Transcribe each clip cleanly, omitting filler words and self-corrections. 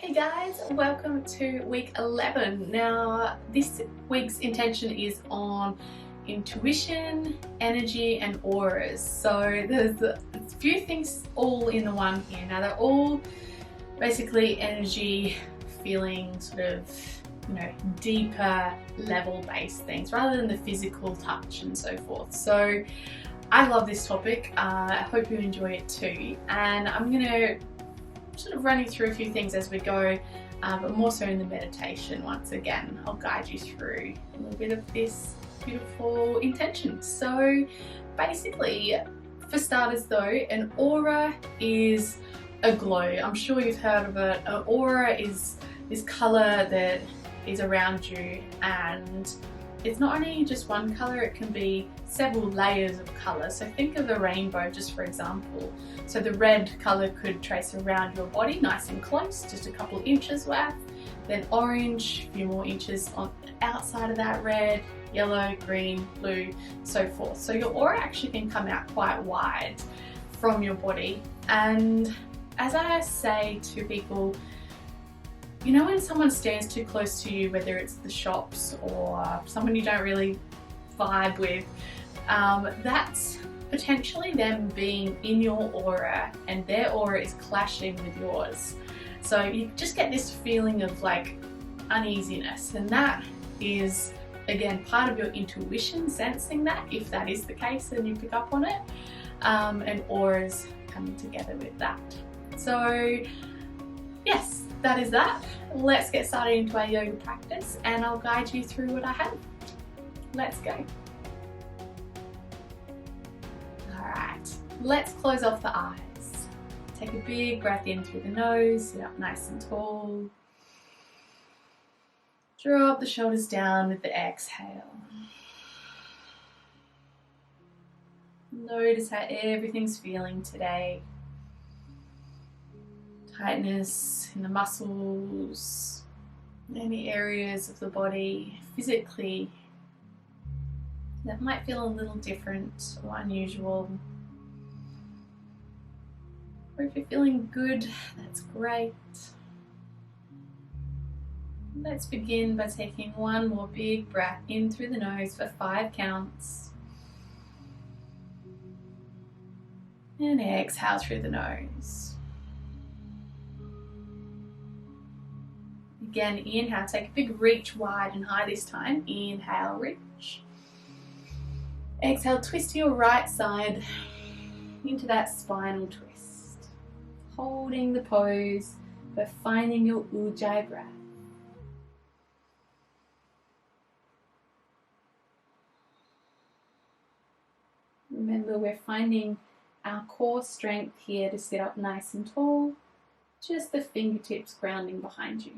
Hey guys, welcome to week 11. Now this week's intention is on intuition, energy and auras. So there's a few things all in the one here. Now they're all basically energy, feeling, sort of, deeper level based things rather than the physical touch and so forth. So I love this topic. I hope you enjoy it too. And I'm going to sort of run you through a few things as we go, but more so in the meditation. Once again, I'll guide you through a little bit of this beautiful intention. So basically, for starters though, an aura is a glow. I'm sure you've heard of it. An aura is this colour that is around you, and it's not only just one colour, it can be several layers of colour. So think of the rainbow, just for example. So the red colour could trace around your body nice and close, just a couple of inches worth. Then orange, a few more inches on outside of that red, yellow, green, blue, so forth. So your aura actually can come out quite wide from your body. And as I say to people, you know when someone stands too close to you, whether it's the shops or someone you don't really vibe with, that's potentially them being in your aura and their aura is clashing with yours. So you just get this feeling of like uneasiness, and that is again part of your intuition sensing that, if that is the case and you pick up on it, and auras coming together with that. So yes, that is that. Let's get started into our yoga practice and I'll guide you through what I have. Let's go. Alright, let's close off the eyes. Take a big breath in through the nose, sit up nice and tall. Drop the shoulders down with the exhale. Notice how everything's feeling today. Tightness in the muscles, any areas of the body physically that might feel a little different or unusual. Or if you're feeling good, that's great. Let's begin by taking one more big breath in through the nose for 5 counts. And exhale through the nose. Again, inhale, take a big reach wide and high this time. Inhale, reach. Exhale, twist to your right side into that spinal twist. Holding the pose, but finding your ujjayi breath. Remember, we're finding our core strength here to sit up nice and tall. Just the fingertips grounding behind you.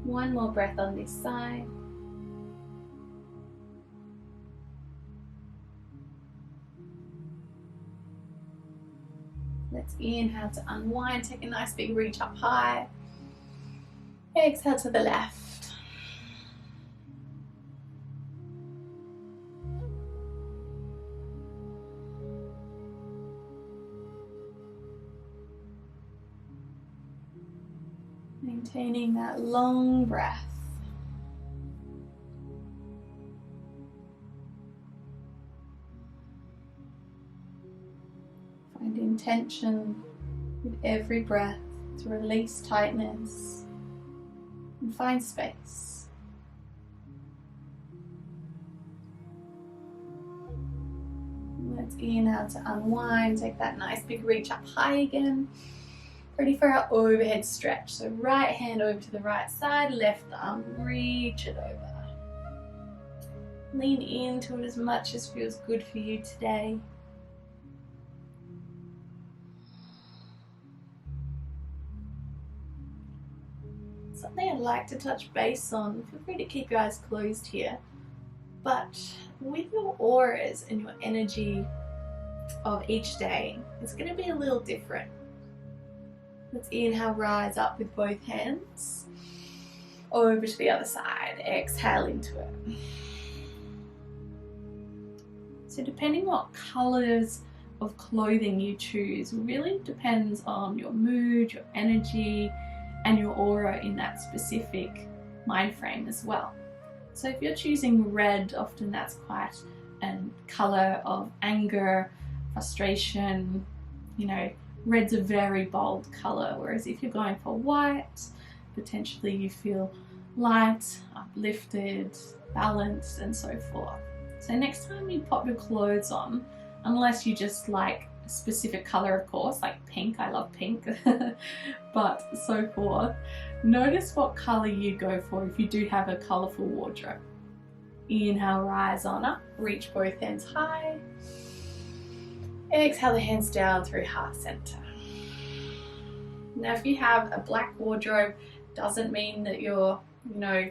One more breath on this side. Let's inhale to unwind, take a nice big reach up high. Exhale to the left. Maintaining that long breath. Find intention with every breath to release tightness and find space. Let's inhale to unwind, take that nice big reach up high again. Ready for our overhead stretch. So right hand over to the right side, left arm, reach it over. Lean into it as much as feels good for you today. Something I'd like to touch base on, feel free to keep your eyes closed here, but with your auras and your energy of each day, it's going to be a little different. Let's inhale, rise up with both hands, over to the other side, exhale into it. So depending what colours of clothing you choose really depends on your mood, your energy, and your aura in that specific mind frame as well. So if you're choosing red, often that's quite a colour of anger, frustration, you know, red's a very bold colour, whereas if you're going for white, potentially you feel light, uplifted, balanced, and so forth. So next time you pop your clothes on, unless you just like a specific colour, of course, like pink, I love pink, but so forth, notice what colour you go for if you do have a colourful wardrobe. Inhale, rise on up, reach both hands high. Exhale the hands down through heart center. Now if you have a black wardrobe, doesn't mean that you're, you know,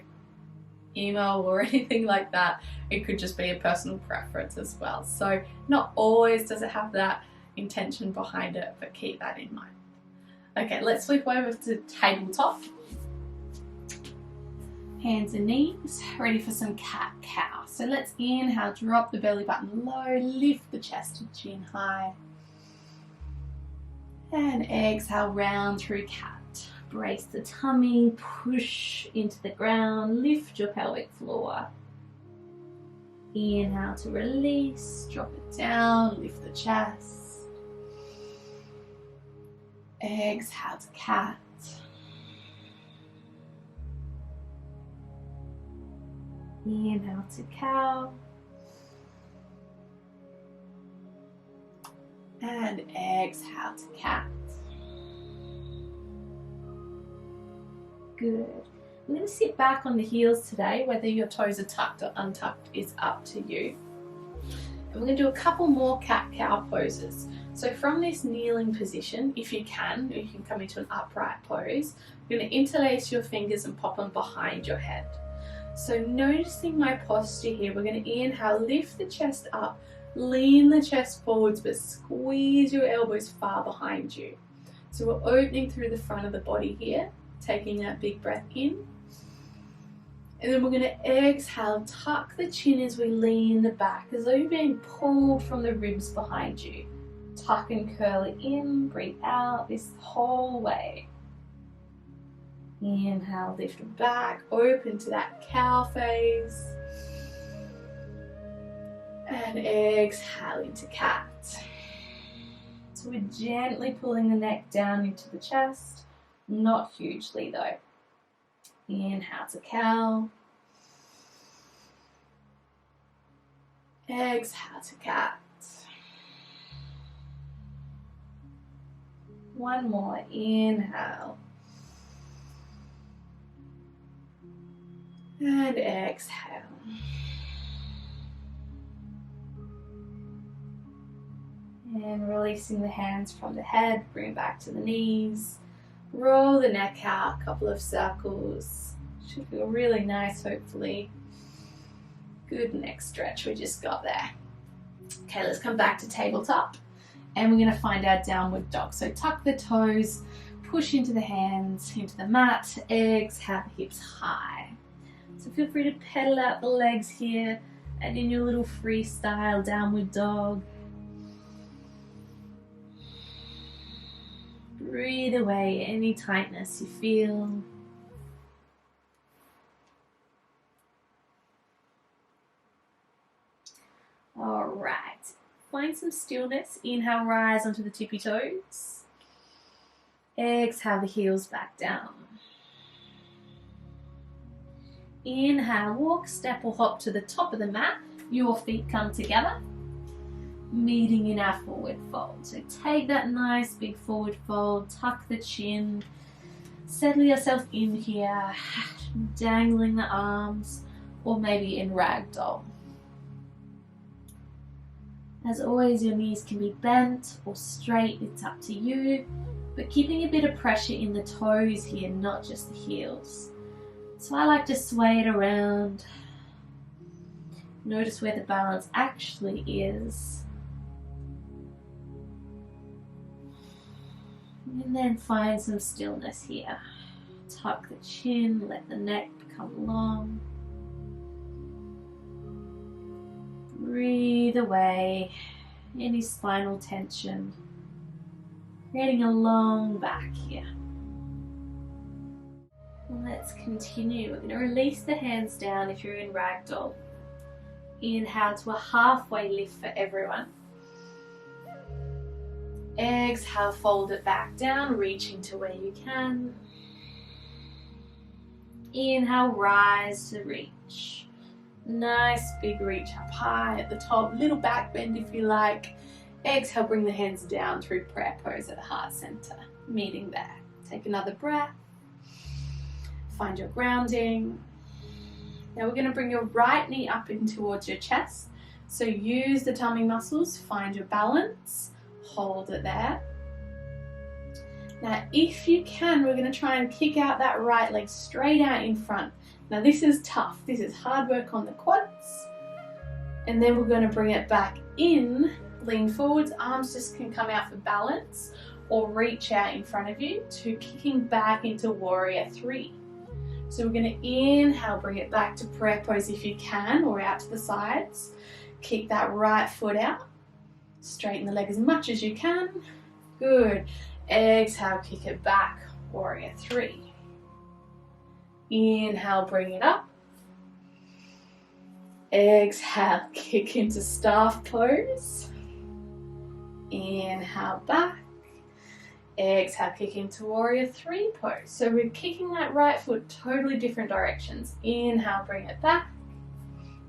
emo or anything like that. It could just be a personal preference as well. So not always does it have that intention behind it, but keep that in mind. Okay, let's flip over to tabletop. Hands and knees, ready for some cat-cow. So let's inhale, drop the belly button low, lift the chest and chin high. And exhale, round through cat. Brace the tummy, push into the ground, lift your pelvic floor. Inhale to release, drop it down, lift the chest. Exhale to cat. Inhale to cow. And exhale to cat. Good. I'm going to sit back on the heels today. Whether your toes are tucked or untucked is up to you. And we're going to do a couple more cat-cow poses. So from this kneeling position, if you can come into an upright pose. You're going to interlace your fingers and pop them behind your head. So noticing my posture here, we're going to inhale, lift the chest up, lean the chest forwards, but squeeze your elbows far behind you. So we're opening through the front of the body here, taking that big breath in. And then we're going to exhale, tuck the chin as we lean the back, as though you're being pulled from the ribs behind you. Tuck and curl it in, breathe out this whole way. Inhale, lift it back, open to that cow face. And exhale into cat. So we're gently pulling the neck down into the chest, not hugely though. Inhale to cow. Exhale to cat. One more, inhale. And exhale. And releasing the hands from the head, bring back to the knees. Roll the neck out, a couple of circles. Should feel really nice, hopefully. Good neck stretch we just got there. Okay, let's come back to tabletop. And we're going to find our downward dog. So tuck the toes, push into the hands, into the mat. Exhale, hips high. So feel free to pedal out the legs here and in your little freestyle downward dog. Breathe away any tightness you feel. All right, find some stillness. Inhale, rise onto the tippy toes. Exhale, the heels back down. Inhale, walk, step or hop to the top of the mat. Your feet come together, meeting in our forward fold. So take that nice big forward fold, tuck the chin, settle yourself in here, dangling the arms, or maybe in ragdoll. As always, your knees can be bent or straight, it's up to you, but keeping a bit of pressure in the toes here, not just the heels. So I like to sway it around. Notice where the balance actually is. And then find some stillness here. Tuck the chin, let the neck become long. Breathe away any spinal tension, creating a long back here. Let's continue. We're going to release the hands down if you're in ragdoll. Inhale to a halfway lift for everyone. Exhale, fold it back down, reaching to where you can. Inhale, rise to reach. Nice big reach up high at the top, little back bend if you like. Exhale, bring the hands down through prayer pose at the heart center, meeting there. Take another breath. Find your grounding. Now we're going to bring your right knee up in towards your chest. So use the tummy muscles, find your balance, hold it there. Now if you can, we're going to try and kick out that right leg straight out in front. Now this is tough, this is hard work on the quads. And then we're going to bring it back in, lean forwards, arms just can come out for balance or reach out in front of you to kicking back into warrior three. So we're going to inhale, bring it back to prayer pose if you can, or out to the sides. Kick that right foot out. Straighten the leg as much as you can. Good. Exhale, kick it back, warrior three. Inhale, bring it up. Exhale, kick into staff pose. Inhale, back. Exhale, kick into warrior three pose. So we're kicking that right foot totally different directions. Inhale, bring it back.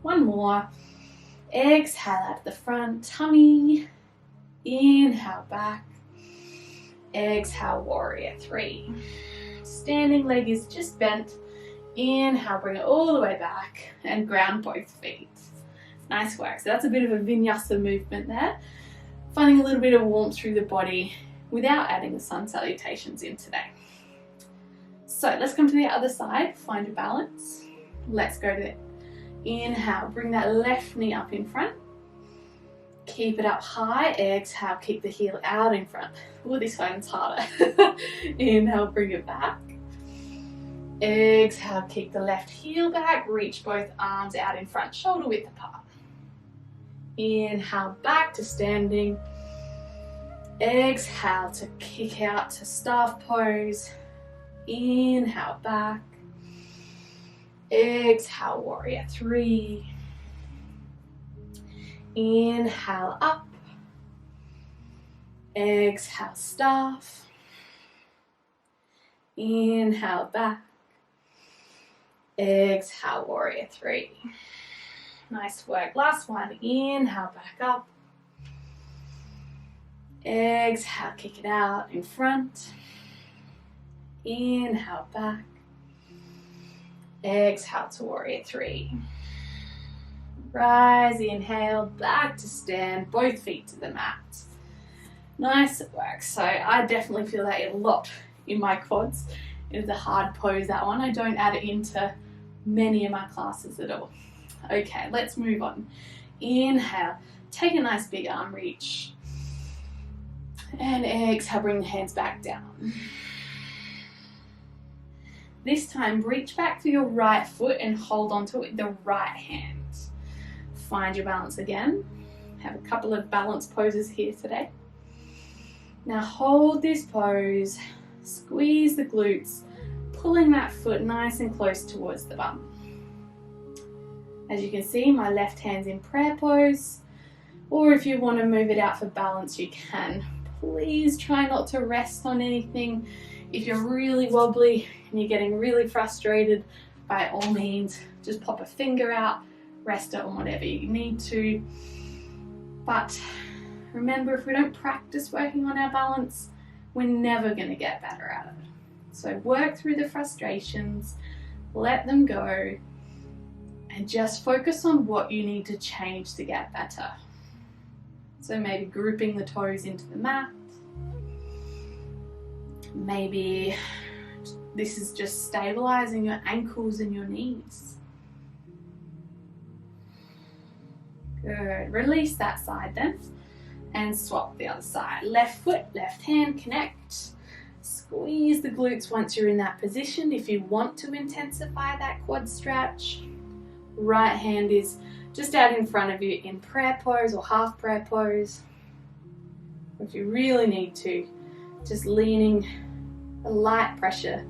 One more. Exhale out the front, tummy. Inhale, back. Exhale, warrior three. Standing leg is just bent. Inhale, bring it all the way back and ground both feet. Nice work. So that's a bit of a vinyasa movement there. Finding a little bit of warmth through the body without adding the sun salutations in today. So let's come to the other side, find your balance. Let's go to inhale, bring that left knee up in front. Keep it up high, exhale, kick the heel out in front. Oh, this one's harder. Inhale, bring it back. Exhale, kick the left heel back, reach both arms out in front, shoulder width apart. Inhale, back to standing. Exhale to kick out to staff pose. Inhale, back. Exhale, warrior three. Inhale, up. Exhale, staff. Inhale, back. Exhale, warrior three. Nice work. Last one. Inhale, back up. Exhale, kick it out in front. Inhale, back. Exhale to warrior three. Rise, inhale, back to stand, both feet to the mat. Nice work. So I definitely feel that a lot in my quads. It is a hard pose, that one. I don't add it into many of my classes at all. Okay, let's move on. Inhale, take a nice big arm reach. And exhale, bring the hands back down. This time, reach back for your right foot and hold onto it with the right hand. Find your balance again. Have a couple of balance poses here today. Now hold this pose, squeeze the glutes, pulling that foot nice and close towards the bum. As you can see, my left hand's in prayer pose, or if you want to move it out for balance, you can. Please try not to rest on anything. If you're really wobbly and you're getting really frustrated, by all means, just pop a finger out, rest it on whatever you need to. But remember, if we don't practice working on our balance, we're never going to get better at it. So work through the frustrations, let them go, and just focus on what you need to change to get better. So maybe grouping the toes into the mat. Maybe this is just stabilizing your ankles and your knees. Good. Release that side then and swap the other side. Left foot, left hand, connect. Squeeze the glutes once you're in that position if you want to intensify that quad stretch. Right hand is just out in front of you in prayer pose or half prayer pose. If you really need to, just leaning a light pressure,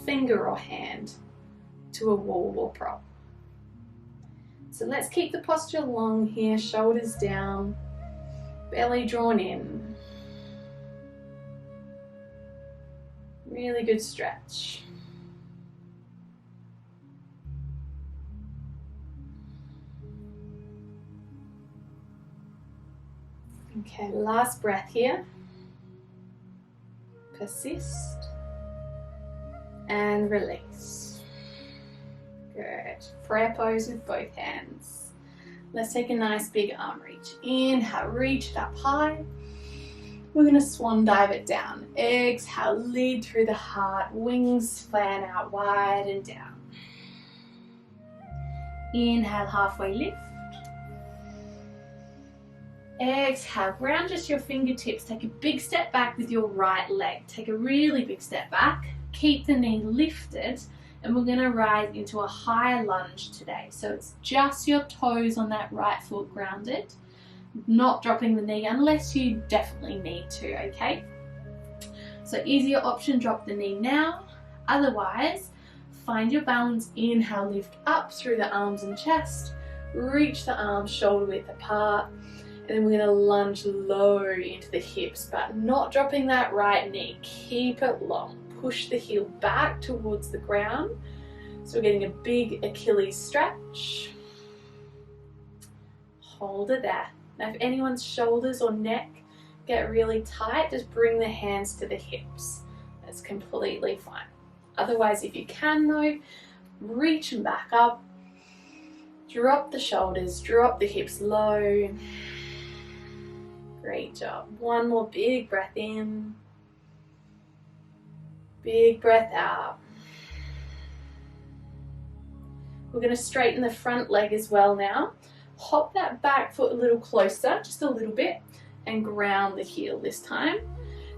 finger or hand, to a wall or prop. So let's keep the posture long here, shoulders down, belly drawn in. Really good stretch. Okay, last breath here. Persist and release. Good. Prayer pose with both hands. Let's take a nice big arm reach. Inhale, reach it up high. We're going to swan dive it down. Exhale, lead through the heart. Wings fan out wide and down. Inhale, halfway lift. Exhale, ground just your fingertips. Take a big step back with your right leg. Take a really big step back. Keep the knee lifted. And we're going to rise into a high lunge today. So it's just your toes on that right foot grounded. Not dropping the knee unless you definitely need to, okay? So easier option, drop the knee now. Otherwise, find your balance. Inhale, lift up through the arms and chest. Reach the arms shoulder width apart. And then we're going to lunge low into the hips, but not dropping that right knee. Keep it long. Push the heel back towards the ground. So we're getting a big Achilles stretch. Hold it there. Now if anyone's shoulders or neck get really tight, just bring the hands to the hips. That's completely fine. Otherwise, if you can though, reach them back up. Drop the shoulders, drop the hips low. Great job. One more big breath in. Big breath out. We're going to straighten the front leg as well now. Hop that back foot a little closer, just a little bit, and ground the heel this time.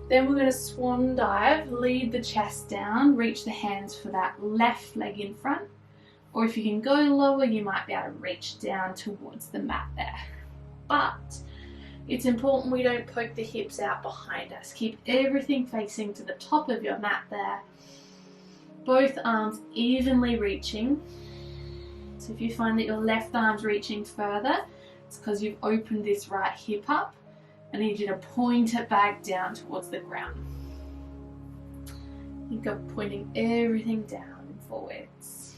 Then we're going to swan dive, lead the chest down, reach the hands for that left leg in front. Or if you can go lower, you might be able to reach down towards the mat there. But it's important we don't poke the hips out behind us. Keep everything facing to the top of your mat there. Both arms evenly reaching. So if you find that your left arm's reaching further, it's because you've opened this right hip up. I need you to point it back down towards the ground. Think of pointing everything down and forwards.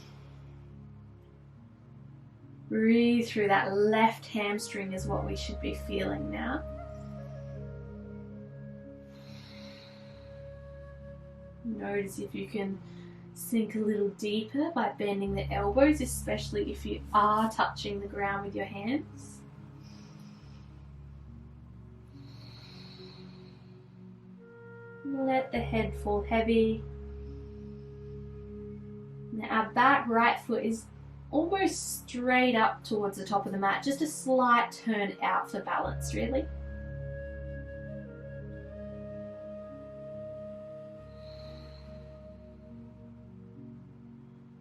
Breathe through that left hamstring is what we should be feeling now. Notice if you can sink a little deeper by bending the elbows, especially if you are touching the ground with your hands. Let the head fall heavy. Now our back right foot is almost straight up towards the top of the mat, just a slight turn out for balance really.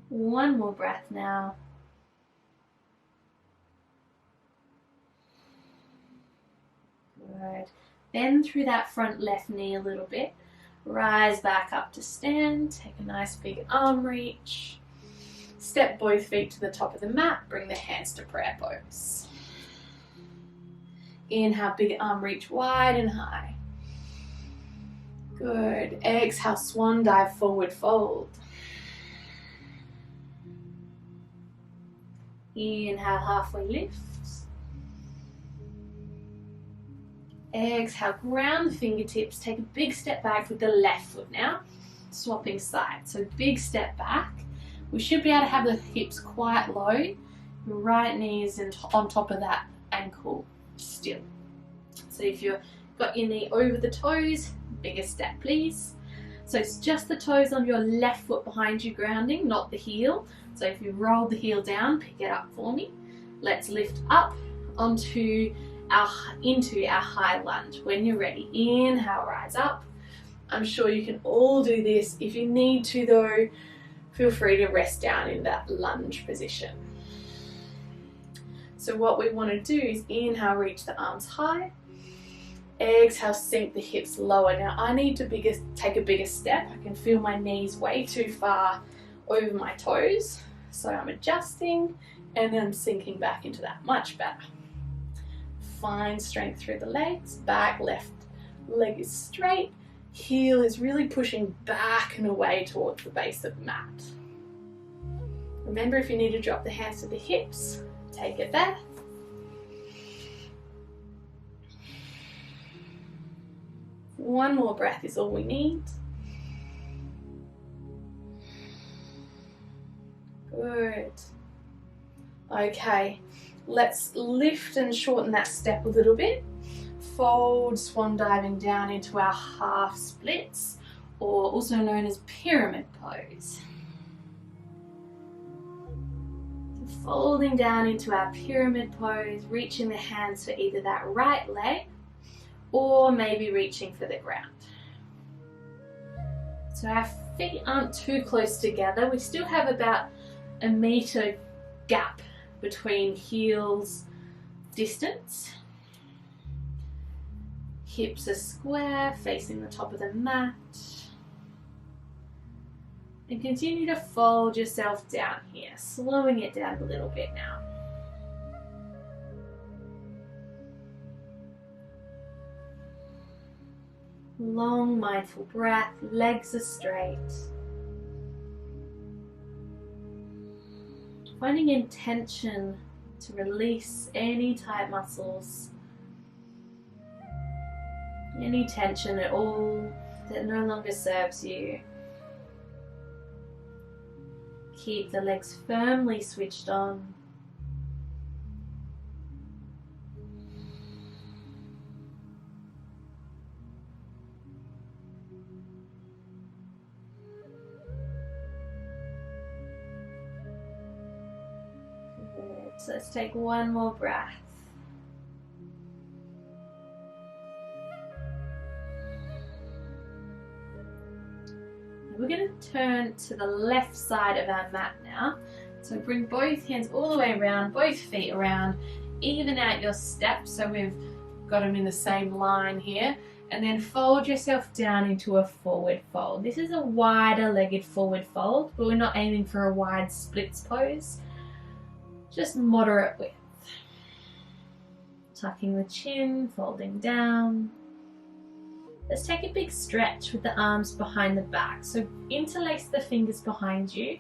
One more breath now. Good. Bend through that front left knee a little bit. Rise back up to stand. Take a nice big arm reach. Step both feet to the top of the mat. Bring the hands to prayer pose. Inhale, big arm reach wide and high. Good. Exhale, swan dive, forward fold. Inhale, halfway lift. Exhale, ground the fingertips. Take a big step back with the left foot now. Swapping sides. So big step back. We should be able to have the hips quite low. Your right knee is on top of that ankle still. So if you've got your knee over the toes, bigger step please. So it's just the toes on your left foot behind you grounding, not the heel. So if you roll the heel down, pick it up for me. Let's lift up into our high lunge. When you're ready, inhale, rise up. I'm sure you can all do this. If you need to though, feel free to rest down in that lunge position. So what we want to do is inhale, reach the arms high. Exhale, sink the hips lower. Now I need to take a bigger step. I can feel my knees way too far over my toes. So I'm adjusting and then I'm sinking back into that. Much better. Find strength through the legs. Back, left leg is straight. Heel is really pushing back and away towards the base of the mat. Remember, if you need to drop the hands to the hips, take it there. One more breath is all we need. Good. Okay, let's lift and shorten that step a little bit. Fold, swan diving down into our half splits, or also known as pyramid pose. So folding down into our pyramid pose, reaching the hands for either that right leg or maybe reaching for the ground. So our feet aren't too close together. We still have about a meter gap between heels distance. Hips are square, facing the top of the mat. And continue to fold yourself down here, slowing it down a little bit now. Long, mindful breath, legs are straight. Finding intention to release any tight muscles, any tension at all that no longer serves you. Keep the legs firmly switched on. So let's take one more breath. We're going to turn to the left side of our mat now. So bring both hands all the way around, both feet around, even out your steps so we've got them in the same line here. And then fold yourself down into a forward fold. This is a wider legged forward fold, but we're not aiming for a wide splits pose. Just moderate width. Tucking the chin, folding down. Let's take a big stretch with the arms behind the back. So interlace the fingers behind you.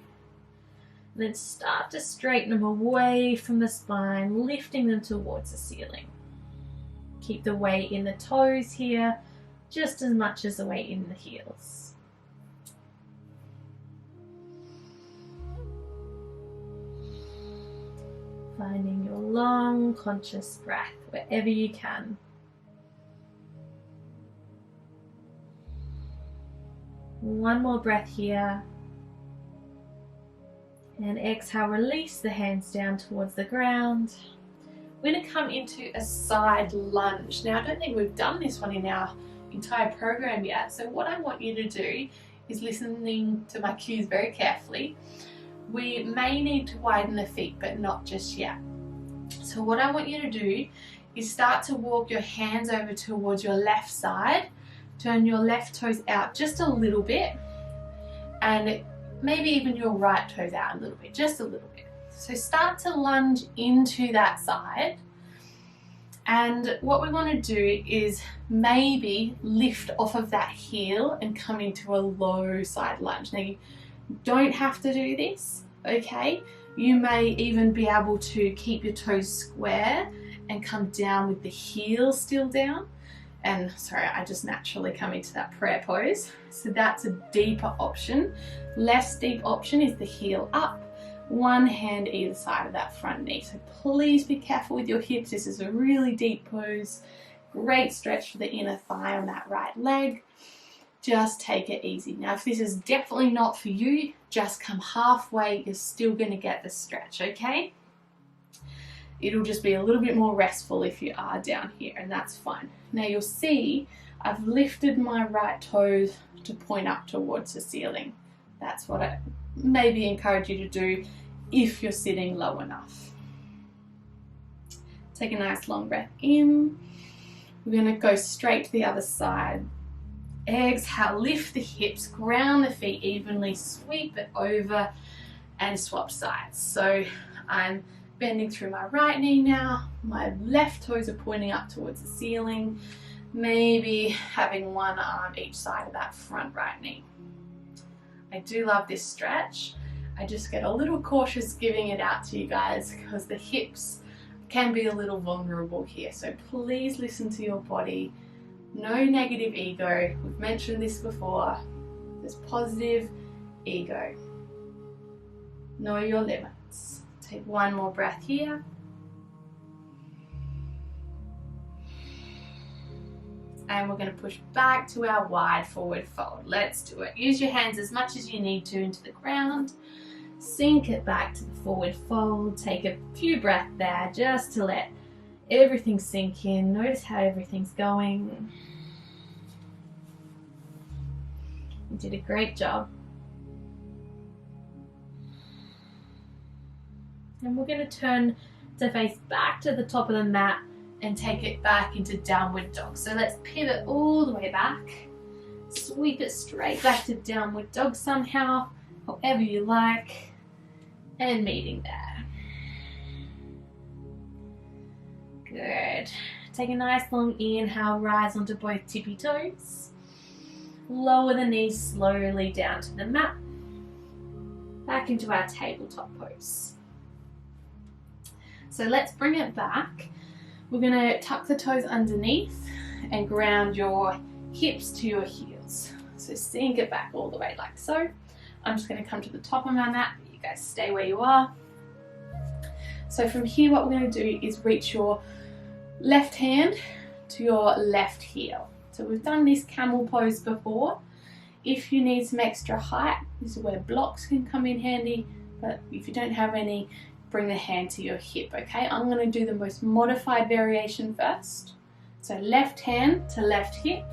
And then start to straighten them away from the spine, lifting them towards the ceiling. Keep the weight in the toes here, just as much as the weight in the heels. Finding your long, conscious breath wherever you can. One more breath here. And exhale, release the hands down towards the ground. We're going to come into a side lunge. Now, I don't think we've done this one in our entire program yet. So what I want you to do is listening to my cues very carefully. We may need to widen the feet, but not just yet. So what I want you to do is start to walk your hands over towards your left side. Turn your left toes out just a little bit, and maybe even your right toes out a little bit, just a little bit. So start to lunge into that side. And what we want to do is maybe lift off of that heel and come into a low side lunge. Now, you don't have to do this, okay? You may even be able to keep your toes square and come down with the heel still down. And sorry, I just naturally come into that prayer pose. So that's a deeper option. Less deep option is the heel up, one hand either side of that front knee. So please be careful with your hips. This is a really deep pose. Great stretch for the inner thigh on that right leg. Just take it easy. Now, if this is definitely not for you, just come halfway. You're still going to get the stretch, okay? It'll just be a little bit more restful if you are down here, and that's fine. Now you'll see I've lifted my right toes to point up towards the ceiling. That's what I maybe encourage you to do if you're sitting low enough. Take a nice long breath in. We're going to go straight to the other side. Exhale, lift the hips, ground the feet evenly, sweep it over and swap sides. So I'm bending through my right knee now. My left toes are pointing up towards the ceiling. Maybe having one arm each side of that front right knee. I do love this stretch. I just get a little cautious giving it out to you guys because the hips can be a little vulnerable here. So please listen to your body. No negative ego. We've mentioned this before. There's positive ego. Know your limits. Take one more breath here. And we're going to push back to our wide forward fold. Let's do it. Use your hands as much as you need to into the ground. Sink it back to the forward fold. Take a few breaths there just to let everything sink in. Notice how everything's going. You did a great job. And we're going to turn to face back to the top of the mat and take it back into downward dog. So let's pivot all the way back. Sweep it straight back to downward dog somehow, however you like. And meeting there. Good. Take a nice long inhale, rise onto both tippy toes. Lower the knees slowly down to the mat. Back into our tabletop pose. So let's bring it back. We're going to tuck the toes underneath and ground your hips to your heels. So sink it back all the way like so. I'm just going to come to the top of my mat. You guys stay where you are. So from here what we're going to do is reach your left hand to your left heel. So we've done this camel pose before. If you need some extra height, this is where blocks can come in handy, but if you don't have any, bring the hand to your hip, okay? I'm going to do the most modified variation first. So left hand to left hip.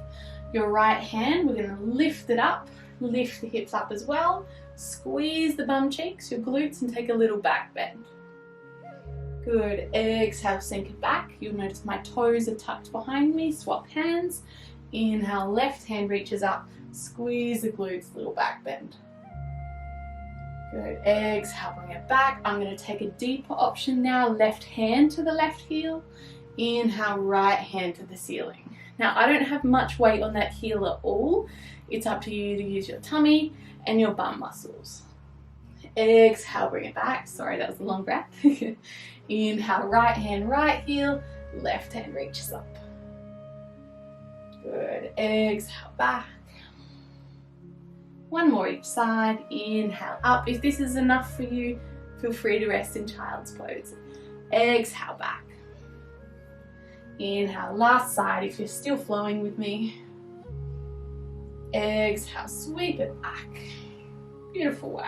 Your right hand, we're going to lift it up, lift the hips up as well. Squeeze the bum cheeks, your glutes, and take a little back bend. Good. Exhale, sink it back. You'll notice my toes are tucked behind me. Swap hands. Inhale, left hand reaches up. Squeeze the glutes, little back bend. Good. Exhale, bring it back. I'm going to take a deeper option now. Left hand to the left heel. Inhale, right hand to the ceiling. Now, I don't have much weight on that heel at all. It's up to you to use your tummy and your bum muscles. Exhale, bring it back. Sorry, that was a long breath. Inhale, right hand, right heel. Left hand reaches up. Good. Exhale, back. One more each side. Inhale, up. If this is enough for you, feel free to rest in child's pose. Exhale, back. Inhale, last side if you're still flowing with me. Exhale, sweep it back. Beautiful work.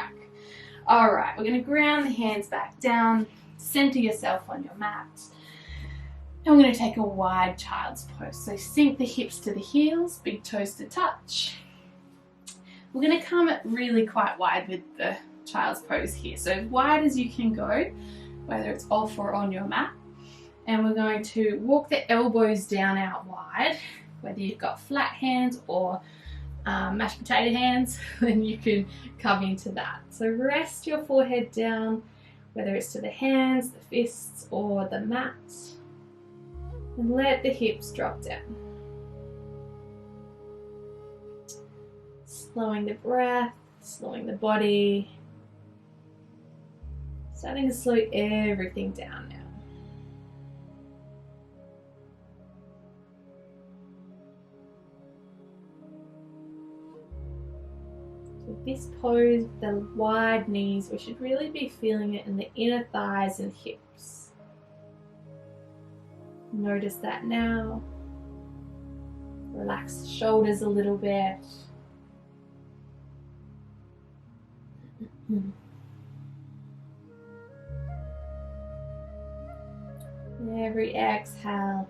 All right, we're going to ground the hands back down, center yourself on your mat. And we're going to take a wide child's pose. So sink the hips to the heels, big toes to touch. We're going to come really quite wide with the child's pose here. So as wide as you can go, whether it's off or on your mat. And we're going to walk the elbows down out wide, whether you've got flat hands or mashed potato hands, then you can come into that. So rest your forehead down, whether it's to the hands, the fists, or the mat. And let the hips drop down. Slowing the breath, slowing the body. Starting to slow everything down now. This pose, the wide knees, we should really be feeling it in the inner thighs and hips. Notice that now. Relax the shoulders a little bit. Every exhale,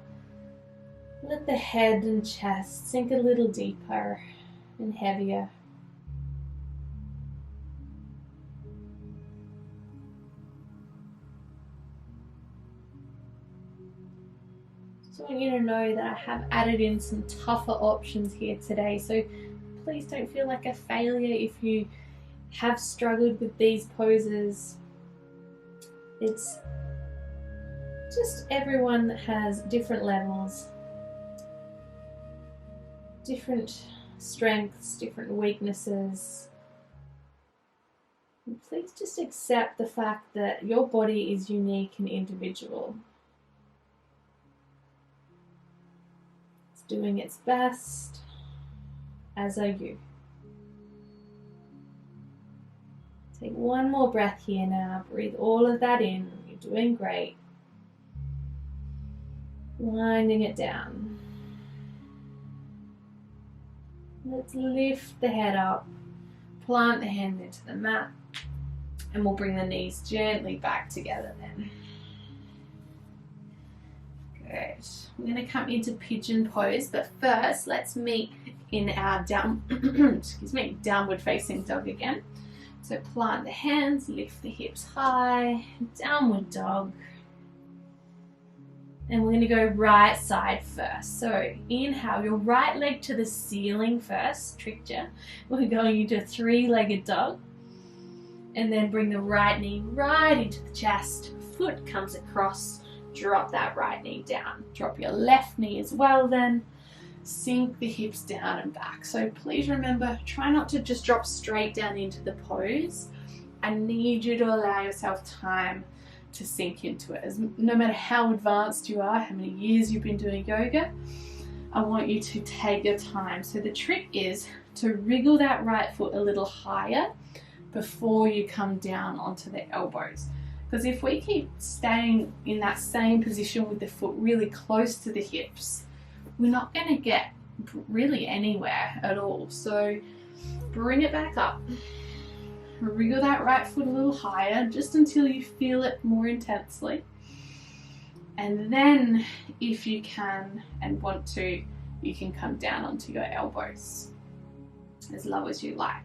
let the head and chest sink a little deeper and heavier. want you to know that I have added in some tougher options here today, so please don't feel like a failure if you have struggled with these poses. It's just everyone has different levels, different strengths, different weaknesses. And please just accept the fact that your body is unique and individual. It's doing its best, as are you. Take one more breath here now. Breathe all of that in. You're doing great. Winding it down. Let's lift the head up. Plant the hands into the mat. And we'll bring the knees gently back together then. Good. We're going to come into pigeon pose, but first let's meet in our downward facing dog again. So plant the hands, lift the hips high, downward dog. And we're going to go right side first. So inhale, your right leg to the ceiling first, tricked you. We're going into a three-legged dog. And then bring the right knee right into the chest. Foot comes across, drop that right knee down. Drop your left knee as well then. Sink the hips down and back. So please remember, try not to just drop straight down into the pose. I need you to allow yourself time to sink into it. No matter how advanced you are, how many years you've been doing yoga, I want you to take your time. So the trick is to wriggle that right foot a little higher before you come down onto the elbows. Because if we keep staying in that same position with the foot really close to the hips, we're not going to get really anywhere at all. So bring it back up. Wriggle that right foot a little higher just until you feel it more intensely. And then if you can and want to, you can come down onto your elbows as low as you like.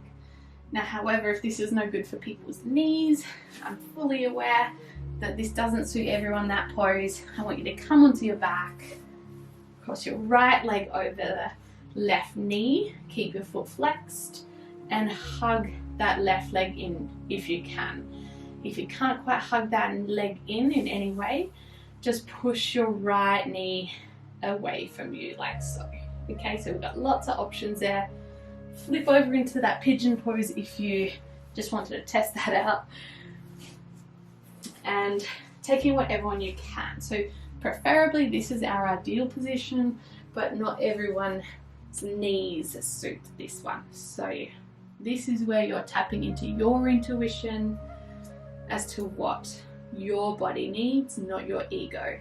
Now, however, if this is no good for people's knees, I'm fully aware that this doesn't suit everyone, that pose. I want you to come onto your back, cross your right leg over the left knee, keep your foot flexed, and hug that left leg in if you can. If you can't quite hug that leg in any way, just push your right knee away from you like so. Okay, so we've got lots of options there. Flip over into that pigeon pose if you just wanted to test that out. And taking whatever one you can. So preferably this is our ideal position, but not everyone's knees suit this one. So this is where you're tapping into your intuition as to what your body needs, not your ego.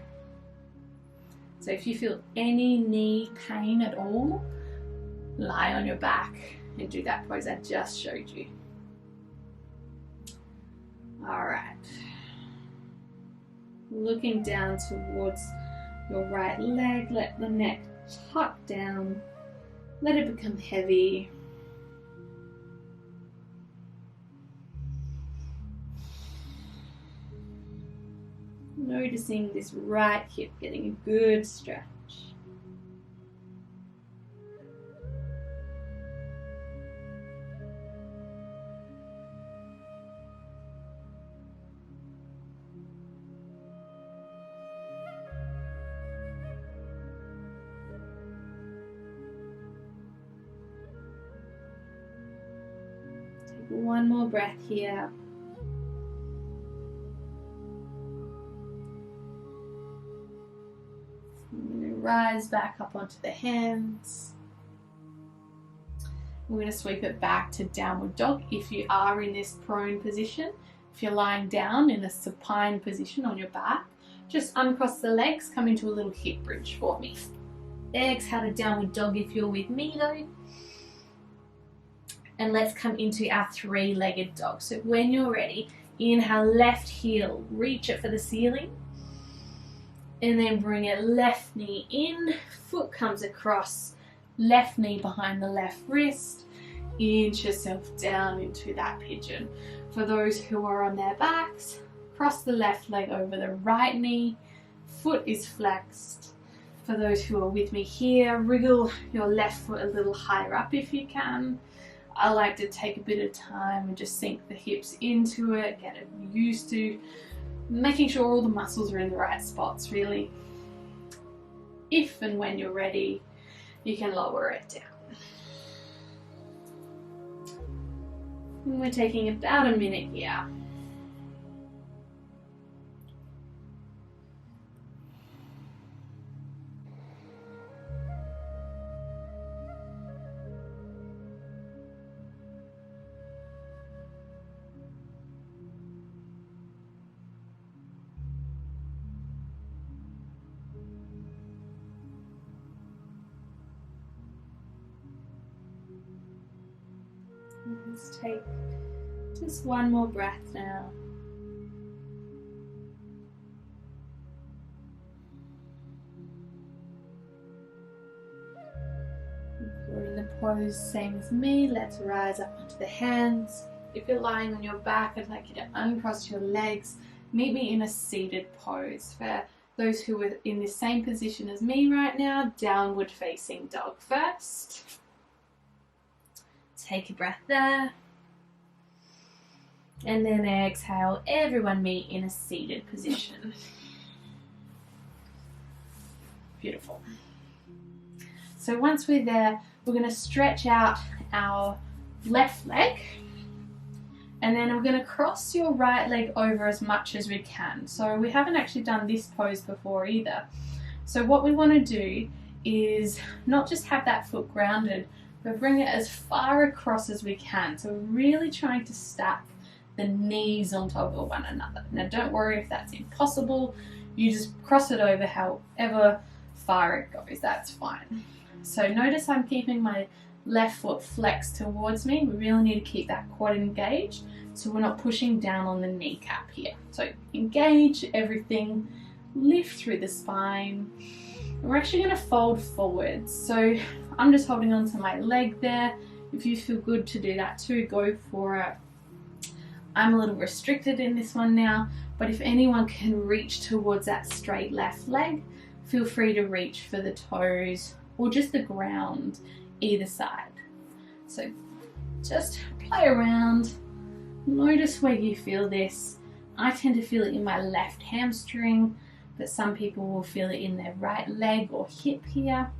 So if you feel any knee pain at all, lie on your back and do that pose I just showed you. Alright. Looking down towards your right leg, let the neck tuck down, let it become heavy. Noticing this right hip getting a good stretch. Take one more breath here. Rise back up onto the hands. We're going to sweep it back to downward dog if you are in this prone position. If you're lying down in a supine position on your back, just uncross the legs, come into a little hip bridge for me. Exhale to downward dog if you're with me though. And let's come into our three-legged dog. So when you're ready, inhale, left heel, reach it for the ceiling. And then bring it left knee in, foot comes across, left knee behind the left wrist, inch yourself down into that pigeon. For those who are on their backs, cross the left leg over the right knee, foot is flexed, For those who are with me here, wriggle your left foot a little higher up if you can. I like to take a bit of time and just sink the hips into it, get it used to making sure all the muscles are in the right spots really. If and when you're ready, you can lower it down. And we're taking about a minute here. Let's take just one more breath now. If you're in the pose same as me, let's rise up onto the hands. If you're lying on your back, I'd like you to uncross your legs. Meet me in a seated pose. For those who are in the same position as me right now, downward facing dog first. Take a breath there. And then exhale, everyone meet in a seated position. Beautiful. So once we're there, we're going to stretch out our left leg. And then we're going to cross your right leg over as much as we can. So we haven't actually done this pose before either. So what we want to do is not just have that foot grounded, but bring it as far across as we can. So we're really trying to stack the knees on top of one another. Now don't worry if that's impossible. You just cross it over however far it goes. That's fine. So notice I'm keeping my left foot flexed towards me. We really need to keep that quad engaged so we're not pushing down on the kneecap here. So engage everything, lift through the spine. And we're actually going to fold forwards. So I'm just holding on to my leg there. If you feel good to do that too, go for it. I'm a little restricted in this one now, but if anyone can reach towards that straight left leg, feel free to reach for the toes or just the ground either side. So just play around, notice where you feel this. I tend to feel it in my left hamstring, but some people will feel it in their right leg or hip here.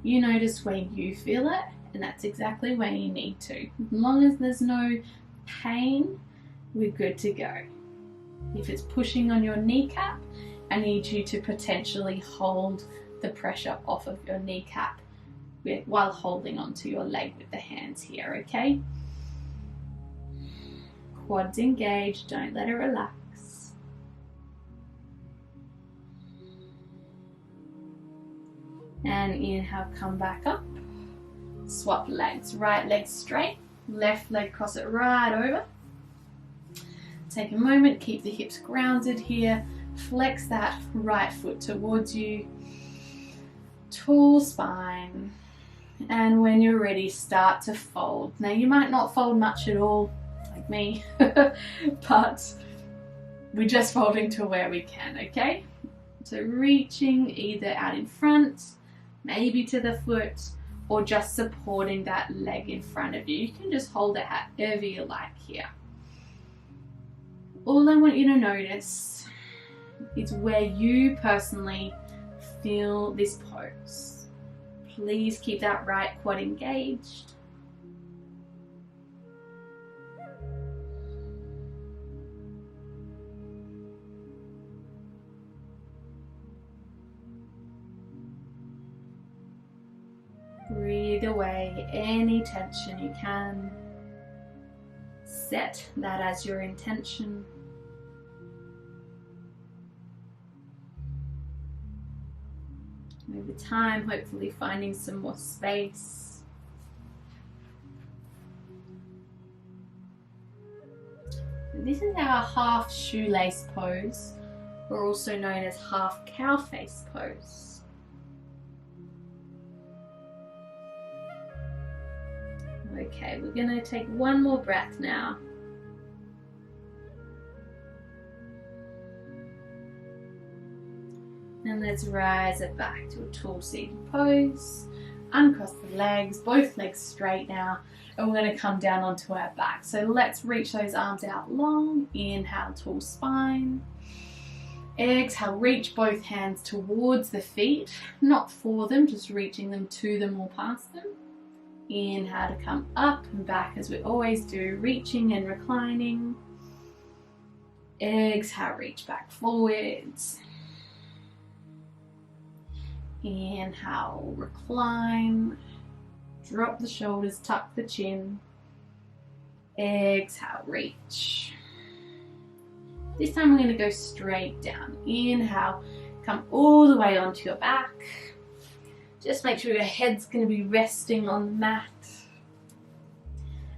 You notice where you feel it, and that's exactly where you need to. As long as there's no pain, we're good to go. If it's pushing on your kneecap, I need you to potentially hold the pressure off of your kneecap while holding onto your leg with the hands here, okay? Quads engaged, don't let it relax. And inhale, come back up. Swap legs, right leg straight, left leg cross it right over. Take a moment, keep the hips grounded here. Flex that right foot towards you. Tall spine. And when you're ready, start to fold. Now you might not fold much at all, like me, but we're just folding to where we can, okay? So reaching either out in front, maybe to the foot, or just supporting that leg in front of you. You can just hold it however you like here. All I want you to notice is where you personally feel this pose. Please keep that right quad engaged. Breathe away any tension you can. Set that as your intention. Over time, hopefully finding some more space. And this is our half shoelace pose, or also known as half cow face pose. Okay, we're going to take one more breath now. And let's rise it back to a tall seated pose. Uncross the legs, both legs straight now. And we're going to come down onto our back. So let's reach those arms out long. Inhale, tall spine. Exhale, reach both hands towards the feet. Not for them, just reaching them to them or past them. Inhale to come up and back as we always do, reaching and reclining. Exhale, reach back forwards. Inhale, recline. Drop the shoulders, tuck the chin. Exhale, reach. This time we're going to go straight down. Inhale, come all the way onto your back. Just make sure your head's going to be resting on the mat.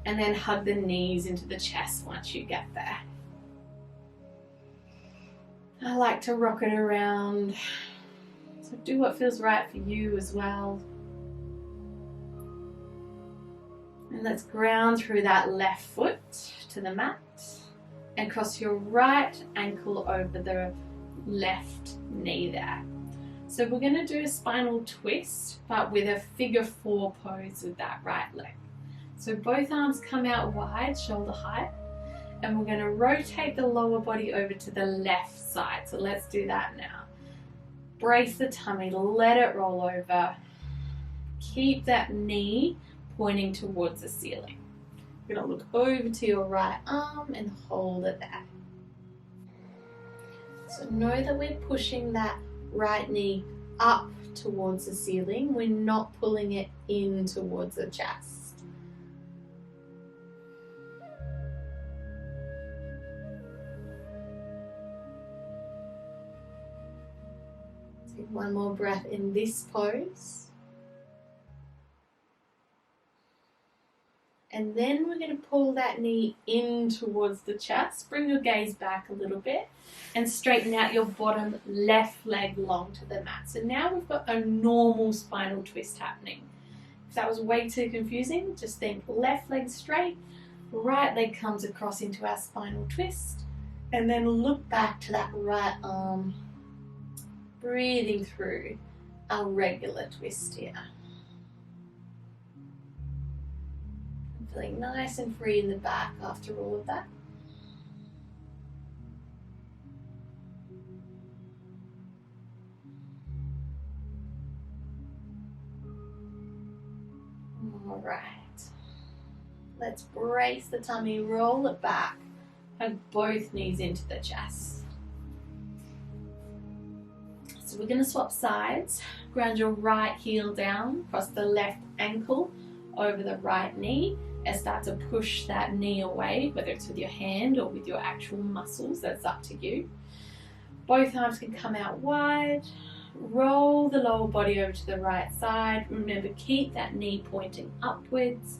And then hug the knees into the chest once you get there. I like to rock it around. So do what feels right for you as well. And let's ground through that left foot to the mat and cross your right ankle over the left knee there. So we're going to do a spinal twist, but with a figure 4 pose with that right leg. So both arms come out wide, shoulder height, and we're going to rotate the lower body over to the left side. So let's do that now. Brace the tummy, let it roll over. Keep that knee pointing towards the ceiling. You're going to look over to your right arm and hold it there. So know that we're pushing that right knee up towards the ceiling. We're not pulling it in towards the chest. Take one more breath in this pose. And then we're going to pull that knee in towards the chest. Bring your gaze back a little bit and straighten out your bottom left leg long to the mat. So now we've got a normal spinal twist happening. If that was way too confusing, just think left leg straight, right leg comes across into our spinal twist, and then look back to that right arm, breathing through our regular twist here. Feeling nice and free in the back after all of that. All right. Let's brace the tummy, roll it back, hug both knees into the chest. So we're going to swap sides. Ground your right heel down, cross the left ankle over the right knee, and start to push that knee away, whether it's with your hand or with your actual muscles, that's up to you. Both arms can come out wide. Roll the lower body over to the right side. Remember, keep that knee pointing upwards.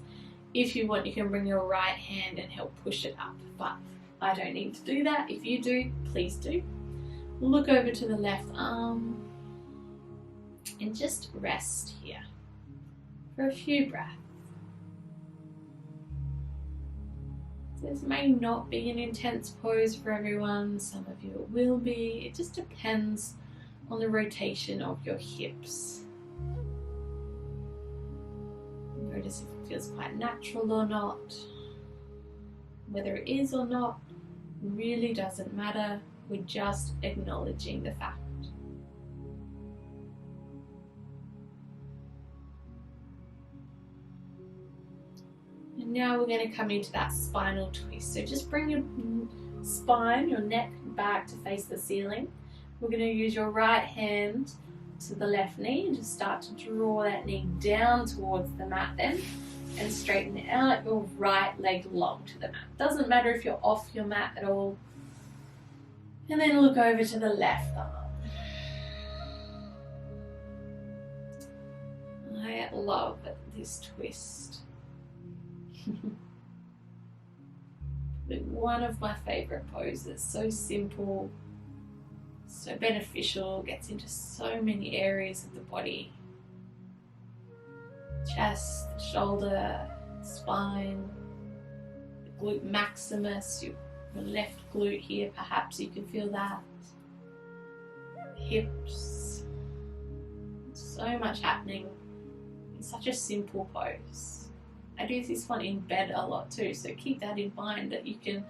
If you want, you can bring your right hand and help push it up, but I don't need to do that. If you do, please do. Look over to the left arm and just rest here for a few breaths. This may not be an intense pose for everyone. Some of you it will be. It just depends on the rotation of your hips. Notice if it feels quite natural or not. Whether it is or not really doesn't matter. We're just acknowledging the fact. And now we're going to come into that spinal twist. So just bring your spine, your neck back to face the ceiling. We're going to use your right hand to the left knee and just start to draw that knee down towards the mat then, and straighten out your right leg long to the mat. Doesn't matter if you're off your mat at all. And then look over to the left arm. I love this twist. One of my favorite poses. So simple, so beneficial, gets into so many areas of the body. Chest, shoulder, spine, the glute maximus, your left glute here, perhaps you can feel that. Hips. So much happening in such a simple pose. I do this one in bed a lot too, so keep that in mind, that you can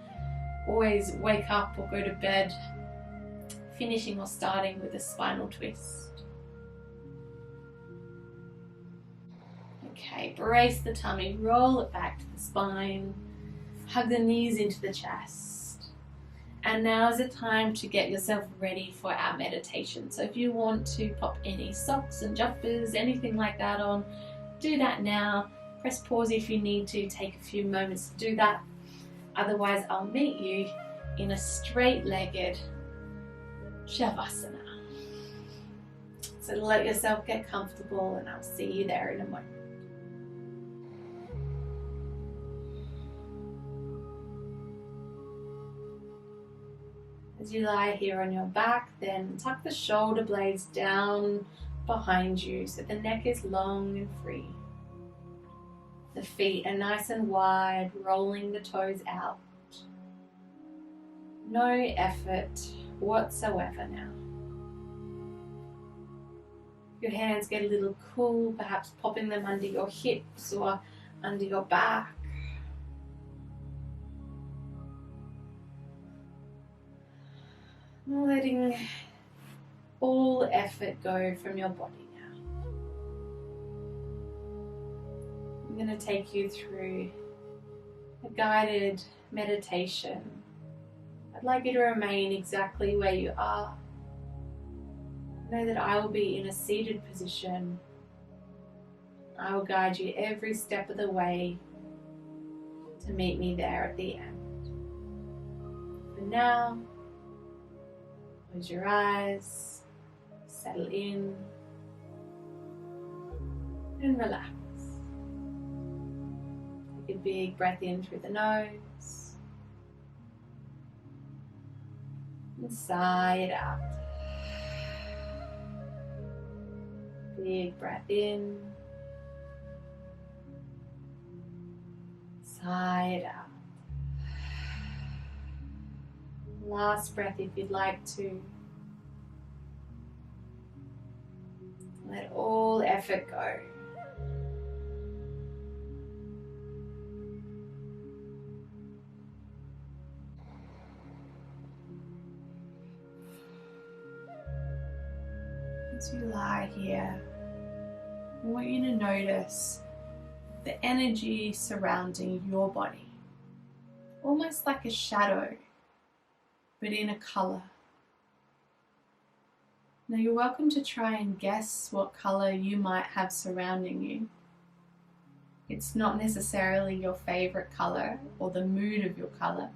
always wake up or go to bed finishing or starting with a spinal twist. Okay, brace the tummy, roll it back to the spine, hug the knees into the chest. And now is the time to get yourself ready for our meditation. So if you want to pop any socks and jumpers, anything like that on, do that now. Press pause if you need to, take a few moments to do that. Otherwise, I'll meet you in a straight-legged Shavasana. So let yourself get comfortable, and I'll see you there in a moment. As you lie here on your back, then tuck the shoulder blades down behind you so the neck is long and free. The feet are nice and wide, rolling the toes out. No effort whatsoever now. Your hands get a little cool, perhaps popping them under your hips or under your back. Letting all effort go from your body now. I'm going to take you through a guided meditation. I'd like you to remain exactly where you are. Know that I will be in a seated position. I will guide you every step of the way to meet me there at the end. For now, close your eyes, settle in, and relax. Take a big breath in through the nose, and sigh it out. Big breath in, sigh it out. Last breath if you'd like to. Let all effort go. As you lie here, I want you to notice the energy surrounding your body, almost like a shadow, but in a color. Now you're welcome to try and guess what color you might have surrounding you. It's not necessarily your favorite color or the mood of your color,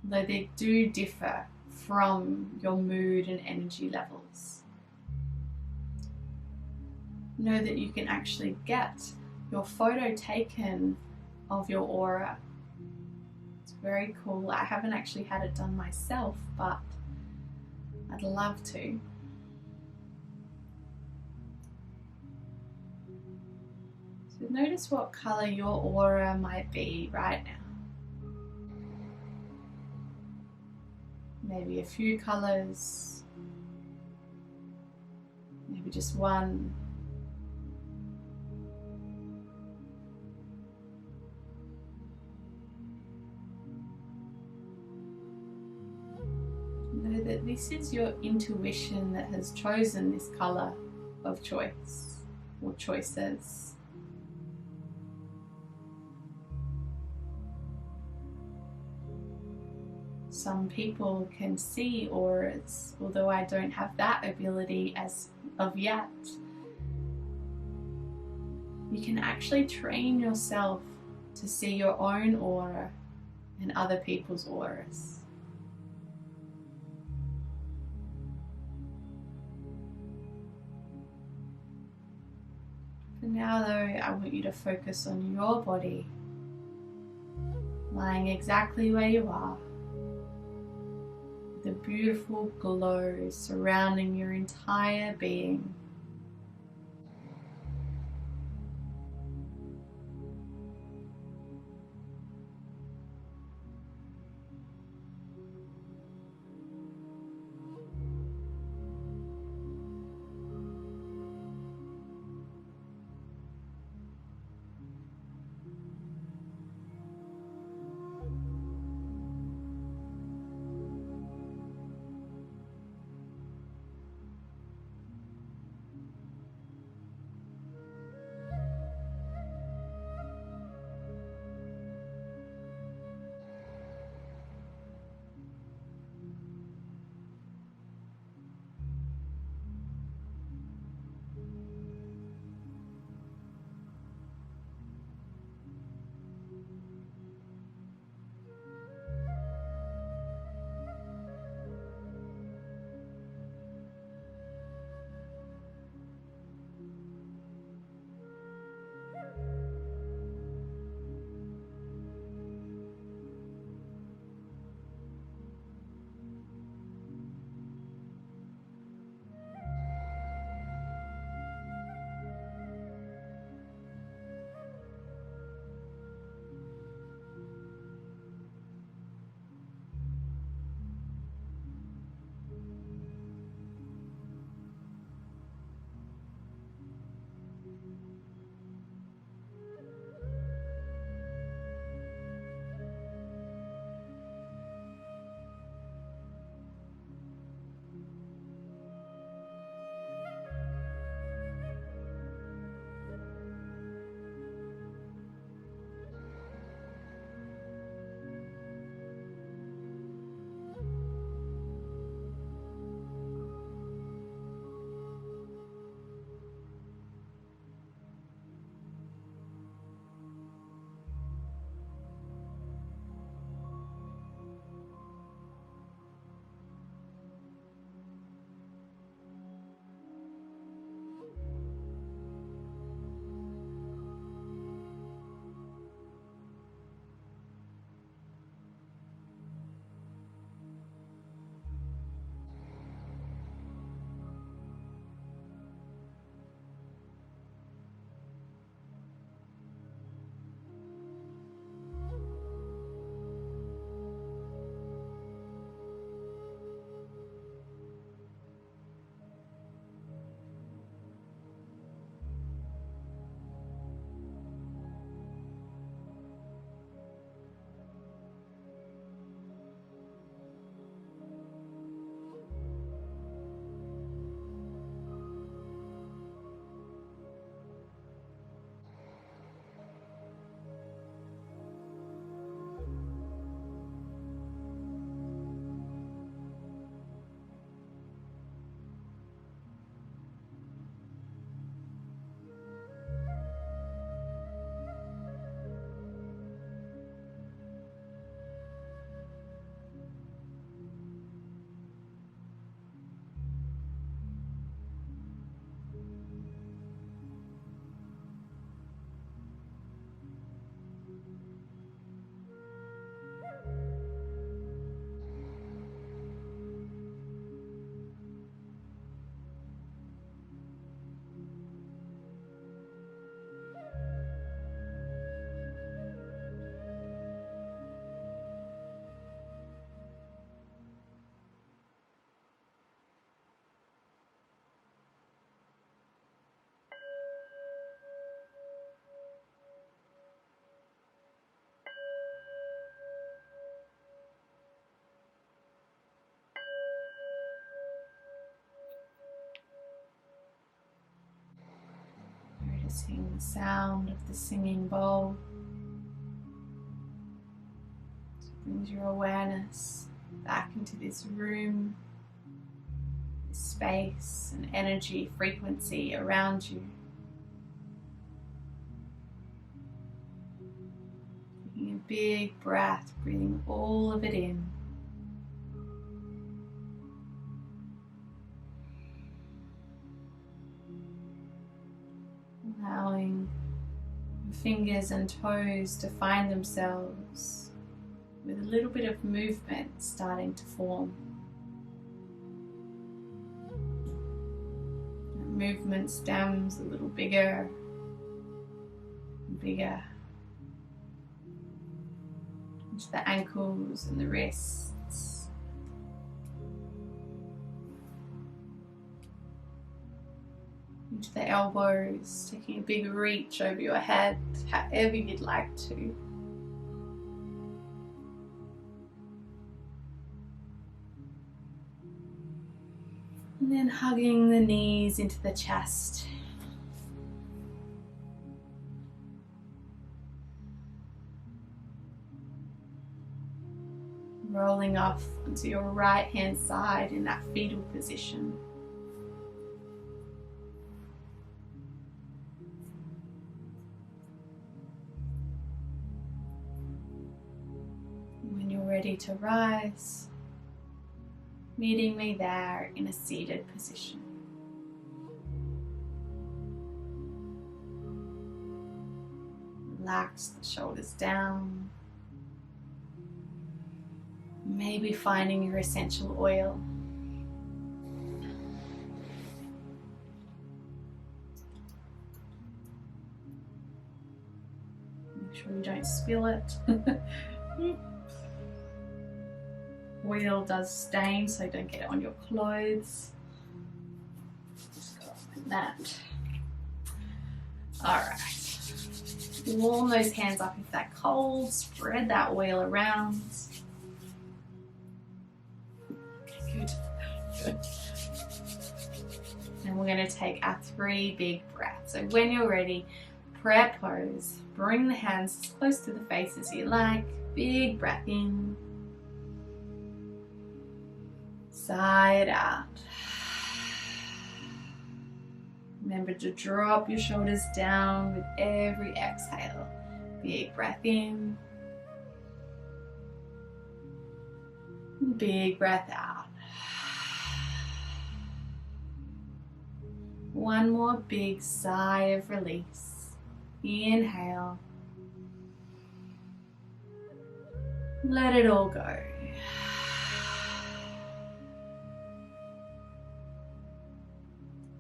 though they do differ from your mood and energy levels. Know that you can actually get your photo taken of your aura. It's very cool. I haven't actually had it done myself, but I'd love to. So notice what color your aura might be right now. Maybe a few colors, maybe just one. Know that this is your intuition that has chosen this color of choice or choices. Some people can see auras, although I don't have that ability as of yet. You can actually train yourself to see your own aura and other people's auras. For now though, I want you to focus on your body, lying exactly where you are, with a beautiful glow surrounding your entire being. Noticing the sound of the singing bowl. It brings your awareness back into this room, this space and energy, frequency around you. Taking a big breath, breathing all of it in. Allowing your fingers and toes to find themselves with a little bit of movement starting to form. That movement stems a little bigger and bigger into the ankles and the wrists. Into the elbows, taking a big reach over your head, however you'd like to. And then hugging the knees into the chest. Rolling off onto your right hand side in that fetal position. When you're ready to rise, meeting me there in a seated position. Relax the shoulders down. Maybe finding your essential oil. Make sure you don't spill it. Oil does stain, so don't get it on your clothes. Just go like that. Alright. Warm those hands up if they're cold. Spread that oil around. Okay, good. And we're going to take our 3 big breaths. So when you're ready, prayer pose. Bring the hands as close to the face as you like. Big breath in. Sigh it out. Remember to drop your shoulders down with every exhale. Big breath in. Big breath out. One more big sigh of release. Inhale. Let it all go.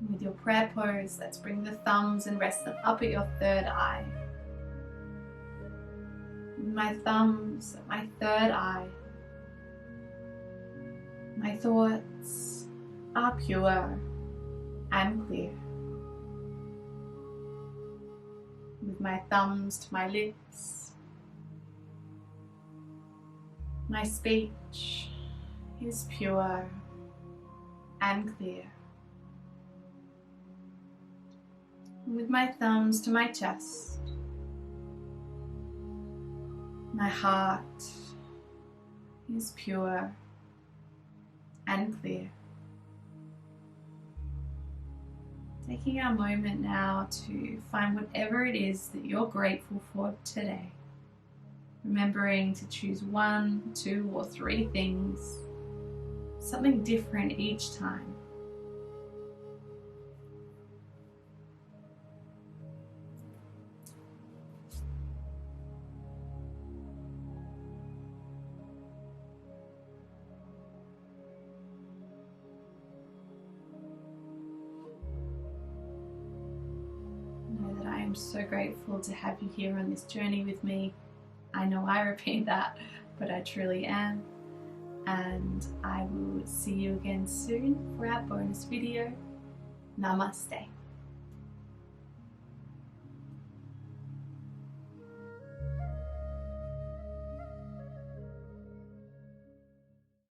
With your prayer pose, let's bring the thumbs and rest them up at your third eye. With my thumbs at my third eye, my thoughts are pure and clear. With my thumbs to my lips, my speech is pure and clear. With my thumbs to my chest, my heart is pure and clear. Taking a moment now to find whatever it is that you're grateful for today. Remembering to choose 1, 2, or 3 things, something different each time. I'm so grateful to have you here on this journey with me. I know I repeat that, but I truly am. And I will see you again soon for our bonus video. Namaste.